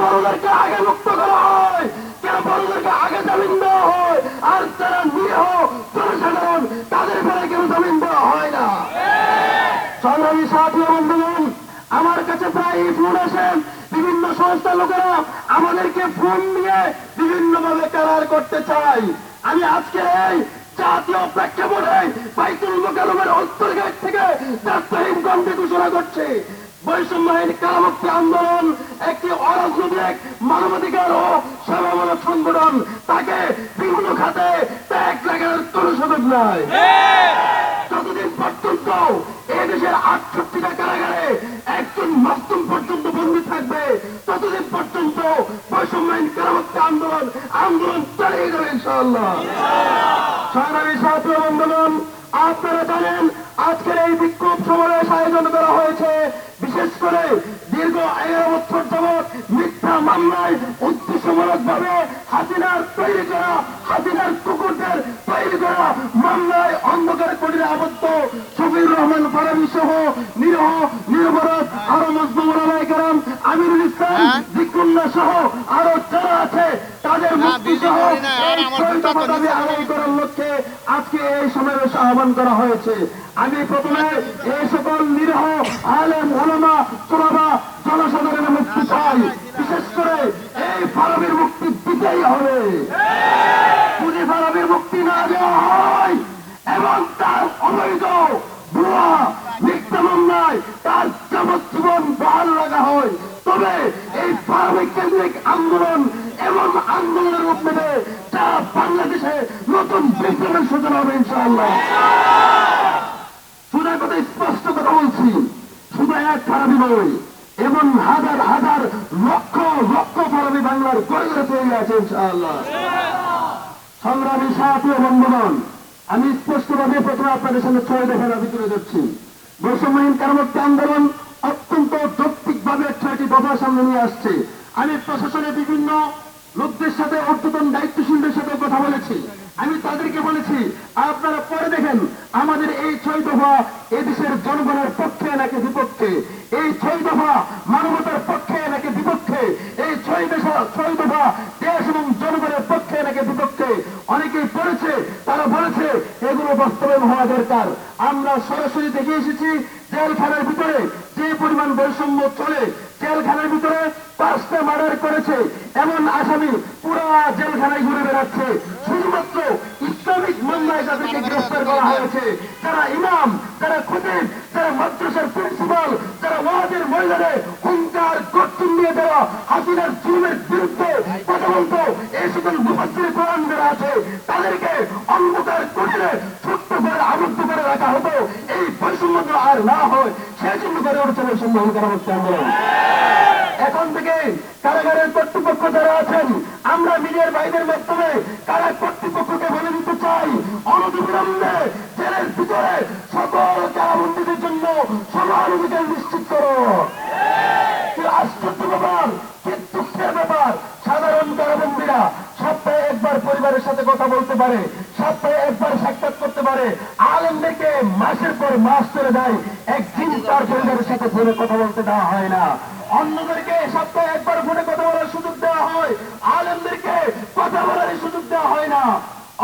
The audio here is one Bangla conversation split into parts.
বড়দেরকে আগে মুক্ত করা হয়, কেন বড়দেরকে আগে জামিন দেওয়া হয়, আর যারা নিরীহ জনসাধারণ তাদের বেলায় কেন জামিন দেওয়া হয় না? সংগ্রামী সাথী বন্ধুগণ, আমার কাছে প্রায় ফোন আসেন, বিভিন্ন সংস্থার লোকেরা আমাদেরকে ফোন নিয়ে বিভিন্ন ভাবে কারার করতে চায়। আমি আজকে এই জাতীয় প্রেক্ষাপটে বাইতুল মোকাররমের অন্তর্গত থেকে দায়িত্বহীন কণ্ঠে ঘোষণা করছে, বৈষম্যহীন কারামুক্তি আন্দোলন একটি অরাজনৈতিক মানবাধিকার ও সেবামূলক সংগঠন, তাকে বিভিন্ন খাতে ত্যাগ লাগানোর কোন সুযোগ নাই। যতদিন পর্যন্ত এই দেশের 68টা কারাগারে একজন মাসুম পর্যন্ত বন্দী থাকবে, ততদিন পর্যন্ত বৈষম্যহীন কারামুক্তি আন্দোলন চালিয়ে যাবে ইনশাআল্লাহ। সংগ্রামী ছাত্র বন্ধুগণ, আপনারা জানেন আজকের এই বিক্ষোভ সমাবেশ আয়োজন করা হয়েছে বিশেষ করে দীর্ঘ 11 বছর যাবৎ মিথ্যা মামলায় উদ্দেশ্যমূলক ভাবে হাসিনার তৈরি করা, হাসিনার কুকুরদের তৈরি করা মামলায় অন্ধকার কুটিরে আবদ্ধ শফিউর রহমান ফারাবী সহ নিরপরাধ আরো মজলুম ওলামায়ে কেরাম, আমিরুল ইসলাম, জিকুল্লাহ সহ আরো যারা আছে তাদের মুক্তি সহ দাবি আদায় করার লক্ষ্যে আজকে এই সমাবেশ আহ্বান করা হয়েছে। আমি প্রথমে এই সকল নিরীহ আলেম ওলামা তোলাবা জনসাধারণের মুক্তি চাই, বিশেষ করে এই ফারাবীর মুক্তি দিতেই হবে। যদি ফারাবীর মুক্তি না দেওয়া হয় এবং তার অবৈধ ভুয়া মিথ্যা মামলায় তার যাবজ্জীবন বহাল রাখা হয়, তবে এই ফারাবী কেন্দ্রিক আন্দোলন এবং আন্দোলনের রূপ নেবে, যা বাংলাদেশে নতুন বিপ্লবের সূচনা হবে ইনশাআল্লাহ। শুধু কথা স্পষ্ট কথা বলছি, শুধু এক ফারাবী নয়, এবং হাজার হাজার লক্ষ লক্ষ ফারাবী বাংলার গড়ে গড়ে তৈরি আছে ইনশাআল্লাহ। সংগ্রামী সাথী বন্ধুগণ, আমি স্পষ্টভাবে প্রথমে আপনাদের সামনে 6 দফা দাবি তুলে ধরছি। বৈষম্যহীন কারামুক্তি আন্দোলন অত্যন্ত যৌক্তিকভাবে 6টি দফার সামনে নিয়ে আসছে। আমি প্রশাসনের বিভিন্ন লোকদের সাথে, ঊর্ধ্বতন দায়িত্বশীলদের সাথে কথা বলেছি। আমি তাদেরকে বলেছি, আপনারা পরে দেখেন আমাদের এই 6 দফা এদেশের জনগণের পক্ষে নাকি বিপক্ষে, এই 6 দফা মানবতার পক্ষে নাকি বিপক্ষে, এই 6 দফা দেশ এবং জনগণের পক্ষে নাকি বিপক্ষে। অনেকেই পড়েছে, তারা বলেছে এগুলো বাস্তবায়ন হওয়া দরকার। আমরা সরাসরি দেখে এসেছি জেলখানার ভিতরে যে পরিমাণ বৈষম্য চলে, জেলখানার ভিতরে 5টা মার্ডার করেছে এমন আসামি পুরা জেলখানায় ঘুরে বেড়াচ্ছে। শুধুমাত্র ইসলামিক মামলায় যাদেরকে গ্রেফতার করা হয়েছে, যারা ইমাম, যারা খতিব, যারা মাদ্রাসার প্রিন্সিপাল, যারা ওয়াজের ময়দানে হুঙ্কার গর্জন নিয়ে দেওয়া হাসিনার জুলুমের বিরুদ্ধে কথা বলতো, এই সকল মুফাসসির কোরআন যারা আছে তাদেরকে অন্ধকার কুটিরে ছোট্ট করে আবদ্ধ করে রাখা হতো। এই বৈষম্য আর না হয় সেই জন্য করে উঠছে বৈষম্যহীন কারামুক্তি আন্দোলন। এখন থেকে কারাগারের কর্তৃপক্ষ যারা আছেন, আমরা মিডিয়ার বাইরের মাধ্যমে কারা কর্তৃপক্ষকে বলে দিতে চাই, অনতিবিলম্বে জেলের ভিতরে সকল কারাবন্দীদের জন্য সমান অধিকার নিশ্চিত করো। কি আশ্চর্য ব্যাপার, কি দুঃখের ব্যাপার, সাধারণ কারাবন্দীরা সপ্তাহে একবার পরিবারের সাথে কথা বলতে পারে, সপ্তাহে একবার সাক্ষাৎ করতে পারে। আলেমদেরকে মাসের পর মাস চলে যায়, একদিন তার পরিবারের সাথে ফোনে কথা বলতে দেওয়া হয় না। অন্যদেরকে সপ্তাহে একবার ফোনে কথা বলার সুযোগ দেওয়া হয়, আলেমদেরকে কথা বলার সুযোগ দেওয়া হয় না।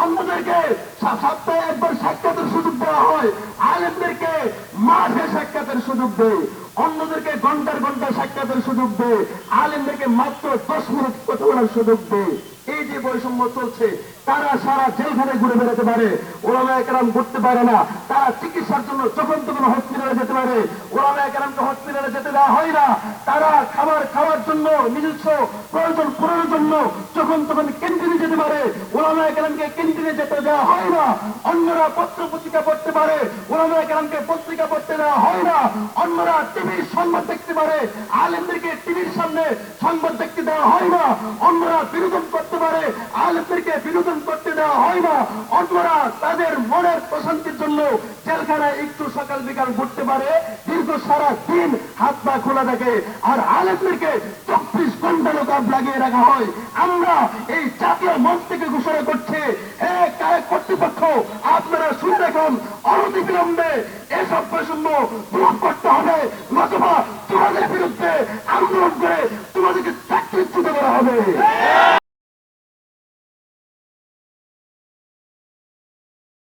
অন্যদেরকে সপ্তাহে একবার সাক্ষাতের সুযোগ দেওয়া হয়, আলেমদেরকে মাসে সাক্ষাতের সুযোগ দেয়। অন্যদেরকে ঘন্টার ঘন্টা সাক্ষাতের সুযোগ দেয়, আলেমদেরকে মাত্র 10 মিনিট কথা বলার সুযোগ দেয়। এই যে বৈষম্য চলছে, তারা সারা জেলখানায় ঘুরে বেড়াতে পারে, ওলামায়ে কেরাম ঘুরতে পারে না। তারা চিকিৎসার জন্য যখন তখন হসপিটালে যেতে পারে, ওলামায়ে কেরামকে হসপিটালে যেতে দেওয়া হয় না। তারা খাবার খাওয়ার জন্য, নিজস্ব প্রয়োজন পূরণের জন্য যখন তখন ক্যান্টিনে যেতে পারে, ওলামায়ে কেরামকে ক্যান্টিনে যেতে দেওয়া হয় না। অন্যরা পত্র পত্রিকা পড়তে পারে, ওলামায়ে কেরামকে পত্রিকা পড়তে দেওয়া হয় না। অন্যরা টিভির সংবাদ দেখতে পারে, আলেমদেরকে টিভির সামনে সংবাদ দেখতে দেওয়া হয় না। অন্যরা বিনোদন করতে পারে, আলেমদেরকে বিনোদন করতে দেওয়া হয় না। অন্যরা তাদের মনের প্রশান্তির জন্য জেলখানায় একটু সকাল বিকাল ঘুরতে পারে, দীর্ঘ সারা দিন হাত পা খোলা থাকে, আর আলেমদেরকে 24 ঘন্টা লোকাপ লাগিয়ে রাখা হয়। আমরা এই জাতীয় মঞ্চ থেকে ঘোষণা করছি, কর্তৃপক্ষ আপনারা শুনে রাখুন, অনতিবিলম্বে এসব বৈষম্য দূর করতে হবে, নতুবা তোমাদের বিরুদ্ধে আন্দোলন করে তোমাদেরকে প্রতিষ্ঠিত করা হবে।